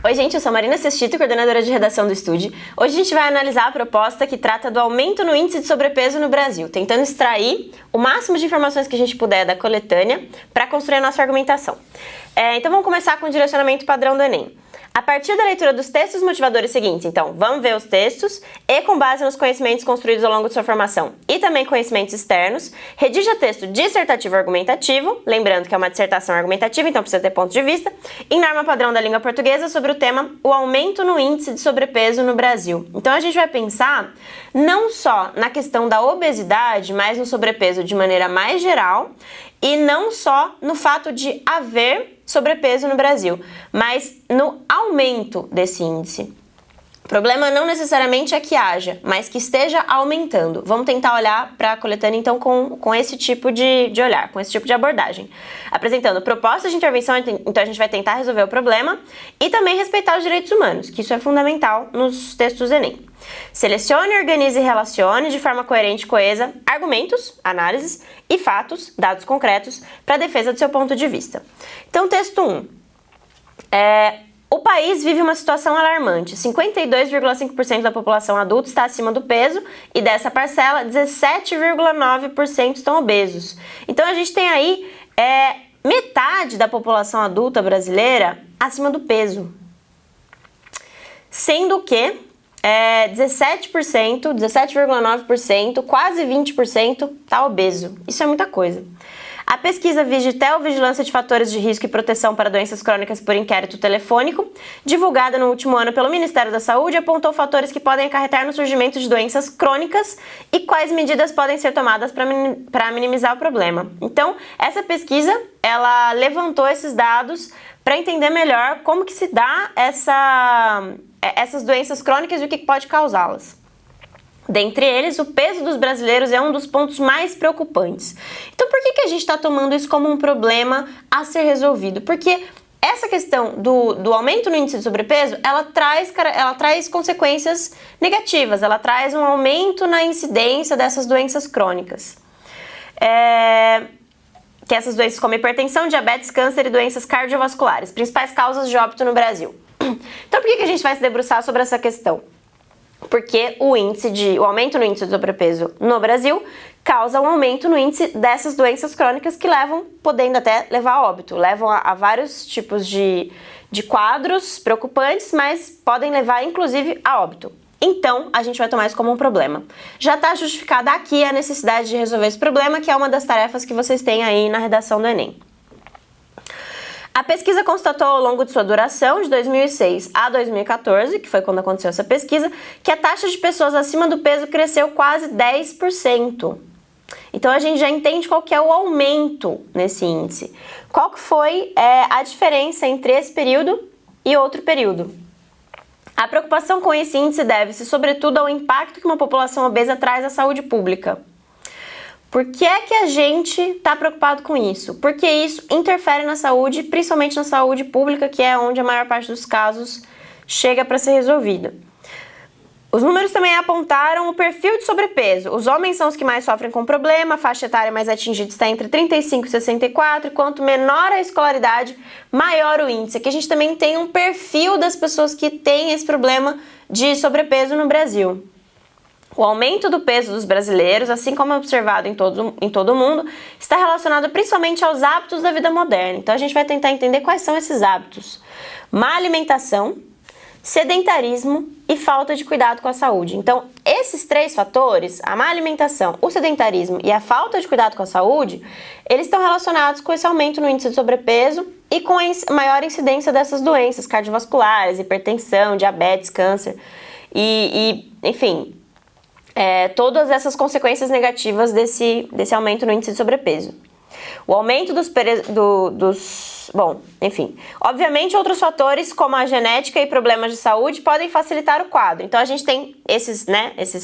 Oi gente, eu sou a Marina Sestito, coordenadora de redação do Estude. Hoje a gente vai analisar a proposta que trata do aumento no índice de sobrepeso no Brasil, tentando extrair o máximo de informações que a gente puder da coletânea para construir a nossa argumentação. Então vamos começar com o direcionamento padrão do Enem. A partir da leitura dos textos motivadores seguintes, então, vamos ver os textos e, com base nos conhecimentos construídos ao longo de sua formação e também conhecimentos externos, redija texto dissertativo argumentativo, lembrando que é uma dissertação argumentativa, então precisa ter ponto de vista, em norma padrão da língua portuguesa sobre o tema o aumento no índice de sobrepeso no Brasil. Então a gente vai pensar não só na questão da obesidade, mas no sobrepeso de maneira mais geral e não só no fato de haver sobrepeso no Brasil, mas no aumento desse índice. O problema não necessariamente é que haja, mas que esteja aumentando. Vamos tentar olhar para a coletânea então com esse tipo de olhar, com esse tipo de abordagem. Apresentando propostas de intervenção, então a gente vai tentar resolver o problema e também respeitar os direitos humanos, que isso é fundamental nos textos do Enem. Selecione, organize e relacione de forma coerente e coesa argumentos, análises e fatos, dados concretos, para a defesa do seu ponto de vista. Então, texto 1. O país vive uma situação alarmante. 52,5% da população adulta está acima do peso e dessa parcela, 17,9% estão obesos. Então, a gente tem aí metade da população adulta brasileira acima do peso. Sendo que 17%, 17,9%, quase 20% está obeso. Isso é muita coisa. A pesquisa Vigitel, Vigilância de Fatores de Risco e Proteção para Doenças Crônicas por Inquérito Telefônico, divulgada no último ano pelo Ministério da Saúde, apontou fatores que podem acarretar no surgimento de doenças crônicas e quais medidas podem ser tomadas para minimizar o problema. Então, essa pesquisa, ela levantou esses dados para entender melhor como que se dá essas doenças crônicas e o que pode causá-las. Dentre eles, o peso dos brasileiros é um dos pontos mais preocupantes. Então, por que a gente está tomando isso como um problema a ser resolvido? Porque essa questão do aumento no índice de sobrepeso, ela traz consequências negativas, ela traz um aumento na incidência dessas doenças crônicas. Que essas doenças como hipertensão, diabetes, câncer e doenças cardiovasculares, principais causas de óbito no Brasil. Então, por que a gente vai se debruçar sobre essa questão? Porque o aumento no índice de sobrepeso no Brasil causa um aumento no índice dessas doenças crônicas que podendo até levar a óbito, levam a vários tipos de quadros preocupantes, mas podem levar inclusive a óbito. Então, a gente vai tomar isso como um problema. Já está justificada aqui a necessidade de resolver esse problema, que é uma das tarefas que vocês têm aí na redação do Enem. A pesquisa constatou ao longo de sua duração, de 2006 a 2014, que foi quando aconteceu essa pesquisa, que a taxa de pessoas acima do peso cresceu quase 10%. Então a gente já entende qual que é o aumento nesse índice. Qual que foi a diferença entre esse período e outro período? A preocupação com esse índice deve-se, sobretudo, ao impacto que uma população obesa traz à saúde pública. Por que é que a gente está preocupado com isso? Porque isso interfere na saúde, principalmente na saúde pública, que é onde a maior parte dos casos chega para ser resolvida. Os números também apontaram o perfil de sobrepeso. Os homens são os que mais sofrem com o problema, a faixa etária mais atingida está entre 35 e 64, e quanto menor a escolaridade, maior o índice. Aqui a gente também tem um perfil das pessoas que têm esse problema de sobrepeso no Brasil. O aumento do peso dos brasileiros, assim como observado em todo o mundo, está relacionado principalmente aos hábitos da vida moderna. Então a gente vai tentar entender quais são esses hábitos. Má alimentação, sedentarismo e falta de cuidado com a saúde. Então esses três fatores, a má alimentação, o sedentarismo e a falta de cuidado com a saúde, eles estão relacionados com esse aumento no índice de sobrepeso e com a maior incidência dessas doenças cardiovasculares, hipertensão, diabetes, câncer enfim... todas essas consequências negativas desse aumento no índice de sobrepeso. O aumento obviamente outros fatores como a genética e problemas de saúde podem facilitar o quadro. Então a gente tem esses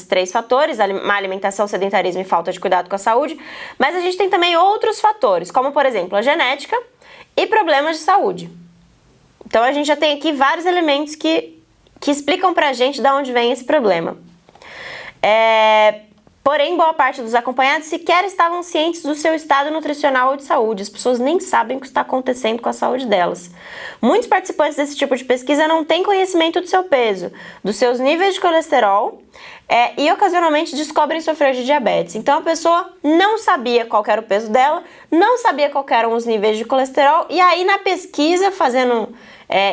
três fatores, má alimentação, sedentarismo e falta de cuidado com a saúde, mas a gente tem também outros fatores, como por exemplo a genética e problemas de saúde. Então a gente já tem aqui vários elementos que explicam pra gente de onde vem esse problema. Porém, boa parte dos acompanhados sequer estavam cientes do seu estado nutricional ou de saúde. As pessoas nem sabem o que está acontecendo com a saúde delas. Muitos participantes desse tipo de pesquisa não têm conhecimento do seu peso, dos seus níveis de colesterol e ocasionalmente descobrem sofrer de diabetes. Então a pessoa não sabia qual era o peso dela, não sabia qual eram os níveis de colesterol e aí na pesquisa, fazendo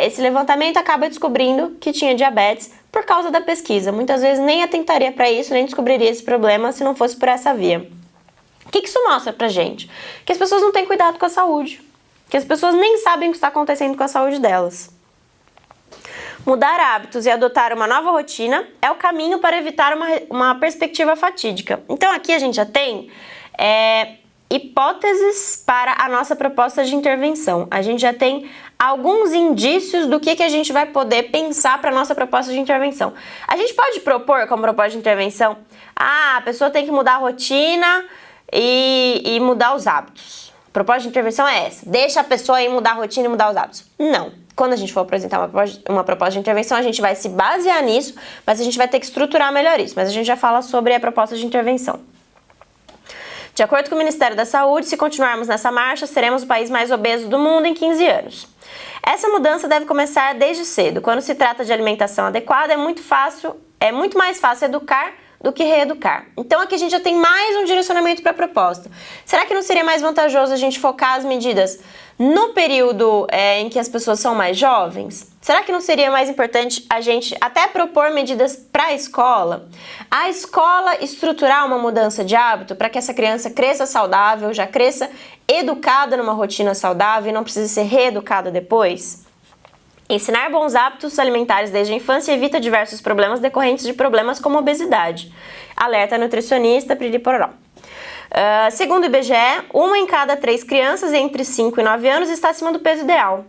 esse levantamento, acaba descobrindo que tinha diabetes por causa da pesquisa. Muitas vezes nem atentaria para isso, nem descobriria esse problema se não fosse por essa via. O que isso mostra pra gente? Que as pessoas não têm cuidado com a saúde, que as pessoas nem sabem o que está acontecendo com a saúde delas. Mudar hábitos e adotar uma nova rotina é o caminho para evitar uma perspectiva fatídica. Então aqui a gente já tem hipóteses para a nossa proposta de intervenção. A gente já tem alguns indícios do que a gente vai poder pensar para a nossa proposta de intervenção. A gente pode propor como proposta de intervenção, a pessoa tem que mudar a rotina e mudar os hábitos. A proposta de intervenção é essa, deixa a pessoa aí mudar a rotina e mudar os hábitos. Não. Quando a gente for apresentar uma proposta de intervenção, a gente vai se basear nisso, mas a gente vai ter que estruturar melhor isso. Mas a gente já fala sobre a proposta de intervenção. De acordo com o Ministério da Saúde, se continuarmos nessa marcha, seremos o país mais obeso do mundo em 15 anos. Essa mudança deve começar desde cedo. Quando se trata de alimentação adequada, é muito mais fácil educar do que reeducar. Então aqui a gente já tem mais um direcionamento para a proposta. Será que não seria mais vantajoso a gente focar as medidas no período em que as pessoas são mais jovens? Será que não seria mais importante a gente até propor medidas para a escola? A escola estruturar uma mudança de hábito para que essa criança cresça saudável, já cresça educada numa rotina saudável e não precise ser reeducada depois? Ensinar bons hábitos alimentares desde a infância evita diversos problemas decorrentes de problemas como obesidade. Alerta nutricionista, piriripororó. Segundo o IBGE, 1 em cada 3 crianças entre 5 e 9 anos está acima do peso ideal.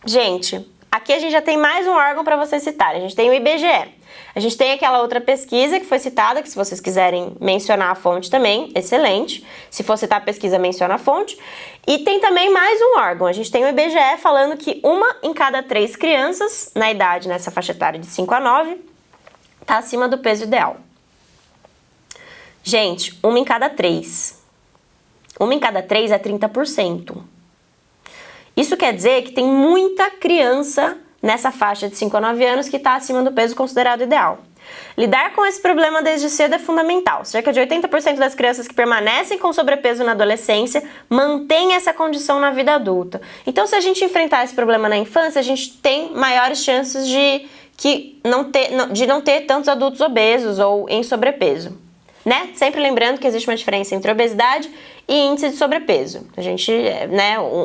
Gente, aqui a gente já tem mais um órgão para vocês citarem. A gente tem o IBGE. A gente tem aquela outra pesquisa que foi citada, que se vocês quiserem mencionar a fonte também, excelente. Se for citar a pesquisa, menciona a fonte. E tem também mais um órgão. A gente tem o IBGE falando que 1 em cada 3 crianças, na idade, nessa faixa etária de 5 a 9, está acima do peso ideal. Gente, 1 em cada 3. 1 em cada 3 é 30%. Isso quer dizer que tem muita criança nessa faixa de 5 a 9 anos que está acima do peso considerado ideal. Lidar com esse problema desde cedo é fundamental. Cerca de 80% das crianças que permanecem com sobrepeso na adolescência mantêm essa condição na vida adulta. Então, se a gente enfrentar esse problema na infância, a gente tem maiores chances de não ter tantos adultos obesos ou em sobrepeso. Né? Sempre lembrando que existe uma diferença entre obesidade e índice de sobrepeso. A gente,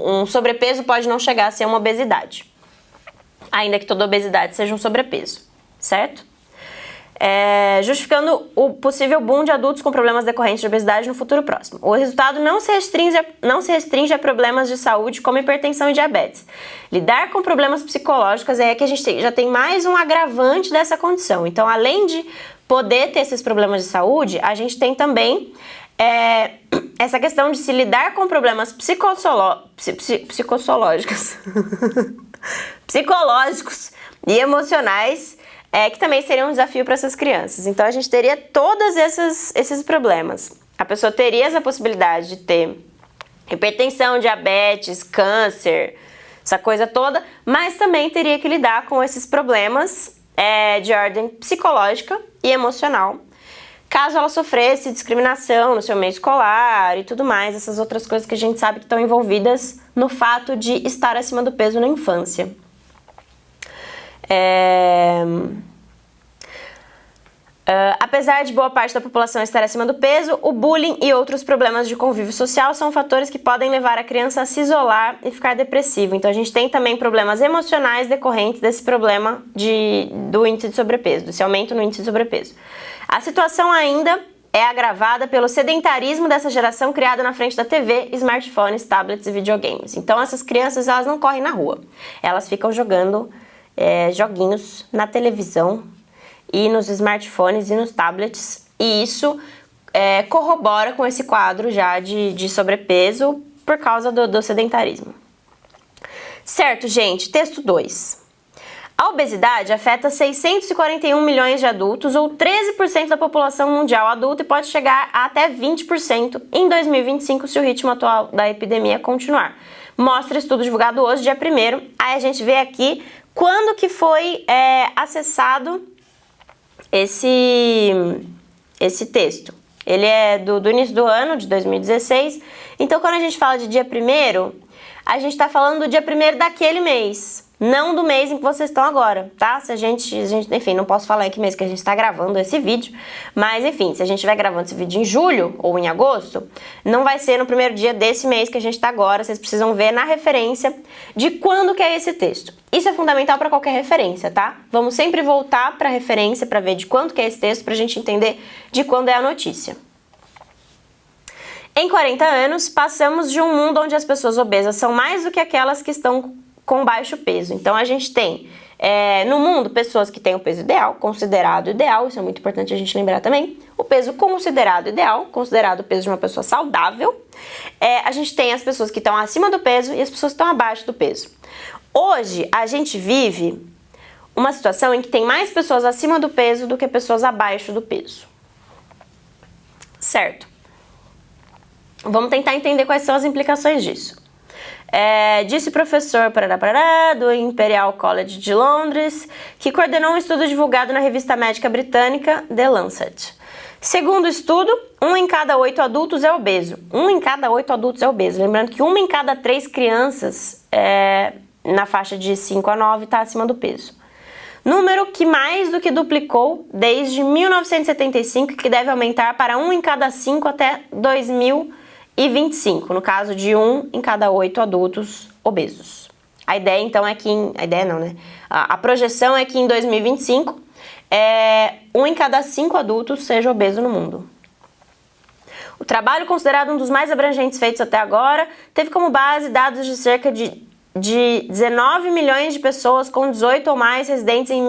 um sobrepeso pode não chegar a ser uma obesidade, ainda que toda obesidade seja um sobrepeso, certo? Justificando o possível boom de adultos com problemas decorrentes de obesidade no futuro próximo. O resultado não se restringe a problemas de saúde como hipertensão e diabetes. Lidar com problemas psicológicos é que a gente já tem mais um agravante dessa condição. Então, além de poder ter esses problemas de saúde, a gente tem também essa questão de se lidar com problemas psicológicos e emocionais, que também seria um desafio para essas crianças. Então a gente teria todos esses problemas. A pessoa teria essa possibilidade de ter hipertensão, diabetes, câncer, essa coisa toda, mas também teria que lidar com esses problemas de ordem psicológica e emocional, caso ela sofresse discriminação no seu meio escolar e tudo mais, essas outras coisas que a gente sabe que estão envolvidas no fato de estar acima do peso na infância. Apesar de boa parte da população estar acima do peso, o bullying e outros problemas de convívio social são fatores que podem levar a criança a se isolar e ficar depressivo. Então a gente tem também problemas emocionais decorrentes desse problema do índice de sobrepeso, desse aumento no índice de sobrepeso. A situação ainda é agravada pelo sedentarismo dessa geração criada na frente da TV, smartphones, tablets e videogames. Então essas crianças, elas não correm na rua, elas ficam jogando joguinhos na televisão e nos smartphones e nos tablets, e isso corrobora com esse quadro já de sobrepeso por causa do sedentarismo. Certo, gente? Texto 2. A obesidade afeta 641 milhões de adultos, ou 13% da população mundial adulta, e pode chegar a até 20% em 2025 se o ritmo atual da epidemia continuar. Mostra estudo divulgado hoje, dia 1º. Aí a gente vê aqui quando que foi acessado esse texto. Ele é do início do ano, de 2016. Então, quando a gente fala de dia 1º, a gente está falando do dia 1º daquele mês, não do mês em que vocês estão agora, tá? Se a gente, enfim, não posso falar em que mês que a gente está gravando esse vídeo, mas enfim, se a gente estiver gravando esse vídeo em julho ou em agosto, não vai ser no primeiro dia desse mês que a gente está agora, vocês precisam ver na referência de quando que é esse texto. Isso é fundamental para qualquer referência, tá? Vamos sempre voltar para a referência para ver de quando que é esse texto, para a gente entender de quando é a notícia. Em 40 anos, passamos de um mundo onde as pessoas obesas são mais do que aquelas que estão com baixo peso. Então, a gente tem no mundo pessoas que têm o peso ideal, considerado ideal, isso é muito importante a gente lembrar também, o peso considerado ideal, considerado o peso de uma pessoa saudável. A gente tem as pessoas que estão acima do peso e as pessoas que estão abaixo do peso. Hoje, a gente vive uma situação em que tem mais pessoas acima do peso do que pessoas abaixo do peso. Certo? Vamos tentar entender quais são as implicações disso. Disse o professor do Imperial College de Londres, que coordenou um estudo divulgado na revista médica britânica The Lancet. Segundo o estudo, 1 em cada 8 adultos é obeso. 1 em cada 8 adultos é obeso. Lembrando que 1 em cada 3 crianças na faixa de 5 a 9 está acima do peso. Número que mais do que duplicou desde 1975, que deve aumentar para 1 em cada 5 até 2025, no caso de 1 em cada 8 adultos obesos. A ideia então é que, a projeção é que em 2025, 1 em cada 5 adultos seja obeso no mundo. O trabalho, considerado um dos mais abrangentes feitos até agora, teve como base dados de cerca de 19 milhões de pessoas com 18 ou mais residentes em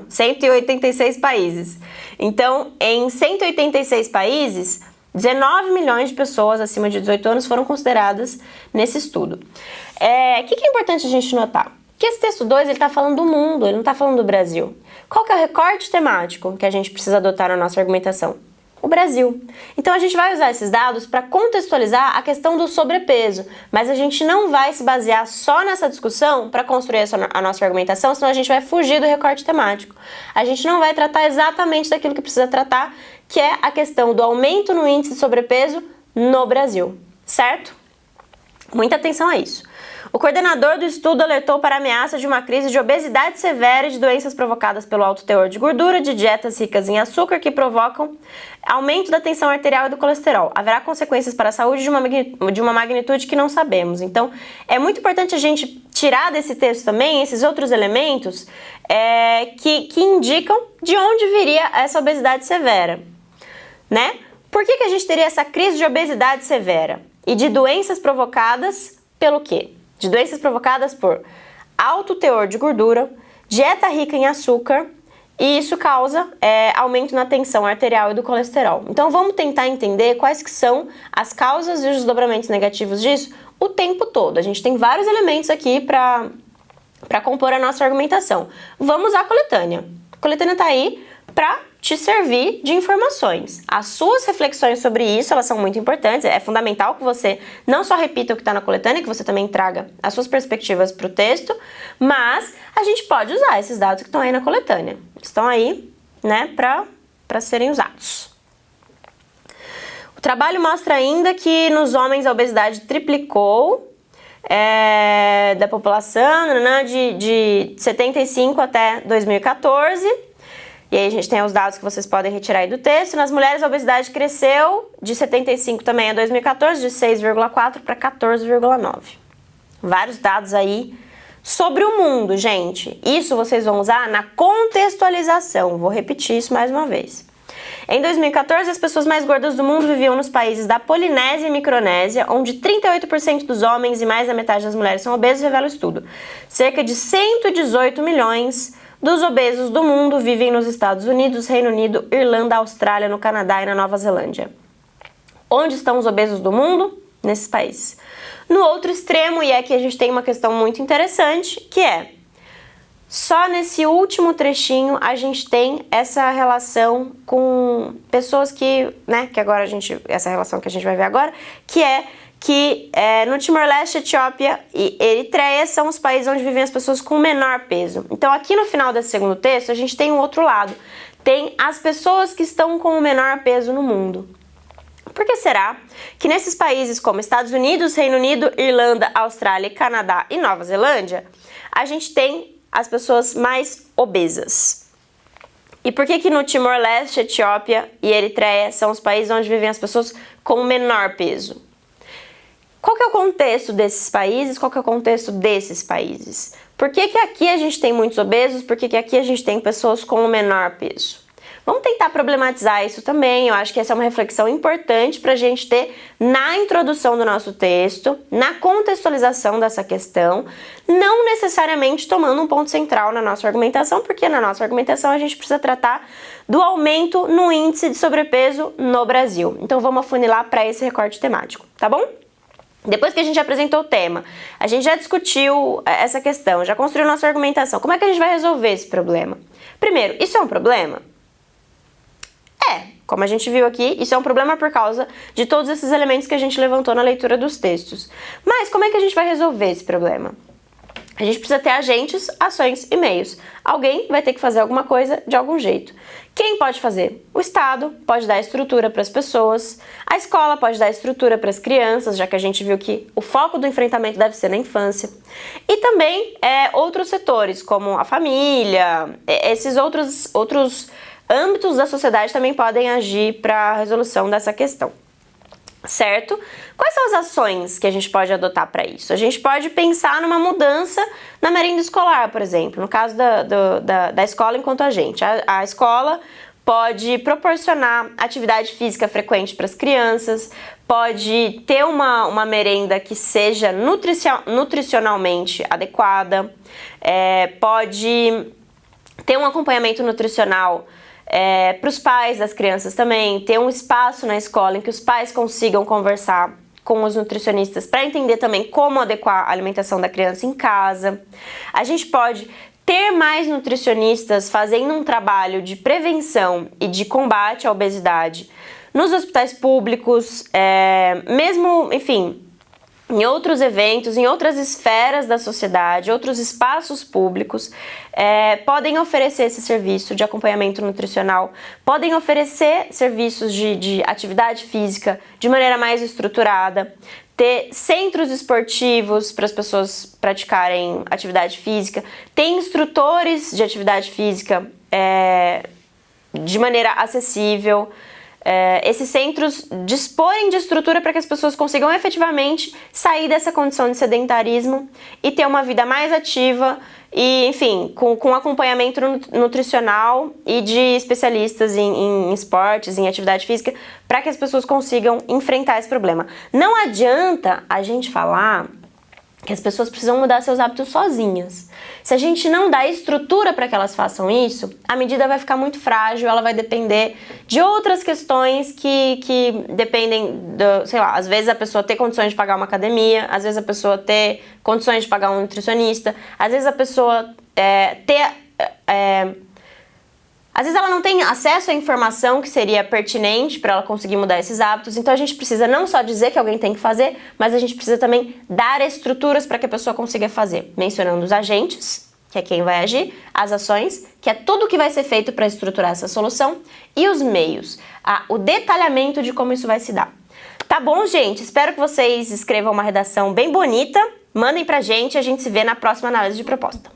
186 países. Então, em 186 países, 19 milhões de pessoas acima de 18 anos foram consideradas nesse estudo. O que é importante a gente notar? Que esse texto 2 está falando do mundo, ele não está falando do Brasil. Qual que é o recorte temático que a gente precisa adotar na nossa argumentação? O Brasil. Então a gente vai usar esses dados para contextualizar a questão do sobrepeso, mas a gente não vai se basear só nessa discussão para construir a nossa argumentação, senão a gente vai fugir do recorte temático. A gente não vai tratar exatamente daquilo que precisa tratar, que é a questão do aumento no índice de sobrepeso no Brasil, certo? Muita atenção a isso. O coordenador do estudo alertou para a ameaça de uma crise de obesidade severa e de doenças provocadas pelo alto teor de gordura, de dietas ricas em açúcar que provocam aumento da tensão arterial e do colesterol. Haverá consequências para a saúde de uma magnitude que não sabemos. Então, é muito importante a gente tirar desse texto também esses outros elementos que indicam de onde viria essa obesidade severa, né? Por que a gente teria essa crise de obesidade severa? E de doenças provocadas pelo quê? De doenças provocadas por alto teor de gordura, dieta rica em açúcar, e isso causa aumento na tensão arterial e do colesterol. Então vamos tentar entender quais que são as causas e os desdobramentos negativos disso o tempo todo. A gente tem vários elementos aqui para compor a nossa argumentação. Vamos usar a coletânea. A coletânea está aí para te servir de informações. As suas reflexões sobre isso, elas são muito importantes. É fundamental que você não só repita o que está na coletânea, que você também traga as suas perspectivas para o texto, mas a gente pode usar esses dados que estão aí na coletânea. Estão aí, né, para serem usados. O trabalho mostra ainda que nos homens a obesidade triplicou da população de 75 até 2014. E aí a gente tem os dados que vocês podem retirar aí do texto. Nas mulheres a obesidade cresceu de 75 também a 2014, de 6,4 para 14,9. Vários dados aí sobre o mundo, gente. Isso vocês vão usar na contextualização. Vou repetir isso mais uma vez. Em 2014, as pessoas mais gordas do mundo viviam nos países da Polinésia e Micronésia, onde 38% dos homens e mais da metade das mulheres são obesos, revela o estudo. Cerca de 118 milhões dos obesos do mundo vivem nos Estados Unidos, Reino Unido, Irlanda, Austrália, no Canadá e na Nova Zelândia. Onde estão os obesos do mundo? Nesses países. No outro extremo, e aqui a gente tem uma questão muito interessante, que é Só nesse último trechinho a gente tem essa relação com pessoas que, né, que agora essa relação que a gente vai ver agora, que no Timor-Leste, Etiópia e Eritreia são os países onde vivem as pessoas com menor peso. Então aqui no final desse segundo texto a gente tem um outro lado, tem as pessoas que estão com o menor peso no mundo. Por que será que nesses países como Estados Unidos, Reino Unido, Irlanda, Austrália, Canadá e Nova Zelândia, a gente tem as pessoas mais obesas? E por que no Timor-Leste, Etiópia e Eritreia são os países onde vivem as pessoas com menor peso? Qual que é o contexto desses países? Qual que é o contexto desses países? Por que aqui a gente tem muitos obesos? Por que aqui a gente tem pessoas com menor peso? Vamos tentar problematizar isso também. Eu acho que essa é uma reflexão importante para a gente ter na introdução do nosso texto, na contextualização dessa questão, não necessariamente tomando um ponto central na nossa argumentação, porque na nossa argumentação a gente precisa tratar do aumento no índice de sobrepeso no Brasil. Então vamos afunilar para esse recorte temático, tá bom? Depois que a gente apresentou o tema, a gente já discutiu essa questão, já construiu nossa argumentação. Como é que a gente vai resolver esse problema? Primeiro, isso é um problema? Como a gente viu aqui, isso é um problema por causa de todos esses elementos que a gente levantou na leitura dos textos. Mas como é que a gente vai resolver esse problema? A gente precisa ter agentes, ações e meios. Alguém vai ter que fazer alguma coisa de algum jeito. Quem pode fazer? O Estado pode dar estrutura para as pessoas, a escola pode dar estrutura para as crianças, já que a gente viu que o foco do enfrentamento deve ser na infância. E também outros setores, como a família, esses outros âmbitos da sociedade também podem agir para a resolução dessa questão, certo? Quais são as ações que a gente pode adotar para isso? A gente pode pensar numa mudança na merenda escolar, por exemplo, no caso da escola enquanto agente. A escola pode proporcionar atividade física frequente para as crianças, pode ter uma merenda que seja nutricionalmente adequada, pode ter um acompanhamento nutricional para os pais das crianças também, ter um espaço na escola em que os pais consigam conversar com os nutricionistas para entender também como adequar a alimentação da criança em casa. A gente pode ter mais nutricionistas fazendo um trabalho de prevenção e de combate à obesidade nos hospitais públicos, mesmo, enfim, em outros eventos, em outras esferas da sociedade, outros espaços públicos, podem oferecer esse serviço de acompanhamento nutricional, podem oferecer serviços de atividade física de maneira mais estruturada, ter centros esportivos para as pessoas praticarem atividade física, ter instrutores de atividade física de maneira acessível, esses centros disporem de estrutura para que as pessoas consigam efetivamente sair dessa condição de sedentarismo e ter uma vida mais ativa e, enfim, com acompanhamento nutricional e de especialistas em esportes, em atividade física, para que as pessoas consigam enfrentar esse problema. Não adianta a gente falar que as pessoas precisam mudar seus hábitos sozinhas. Se a gente não dá estrutura para que elas façam isso, a medida vai ficar muito frágil, ela vai depender de outras questões que dependem, sei lá, às vezes a pessoa ter condições de pagar uma academia, às vezes a pessoa ter condições de pagar um nutricionista, às vezes a pessoa às vezes ela não tem acesso à informação que seria pertinente para ela conseguir mudar esses hábitos, então a gente precisa não só dizer que alguém tem que fazer, mas a gente precisa também dar estruturas para que a pessoa consiga fazer, mencionando os agentes, que é quem vai agir, as ações, que é tudo que vai ser feito para estruturar essa solução, e os meios, o detalhamento de como isso vai se dar. Tá bom, gente? Espero que vocês escrevam uma redação bem bonita, mandem pra gente e a gente se vê na próxima análise de proposta.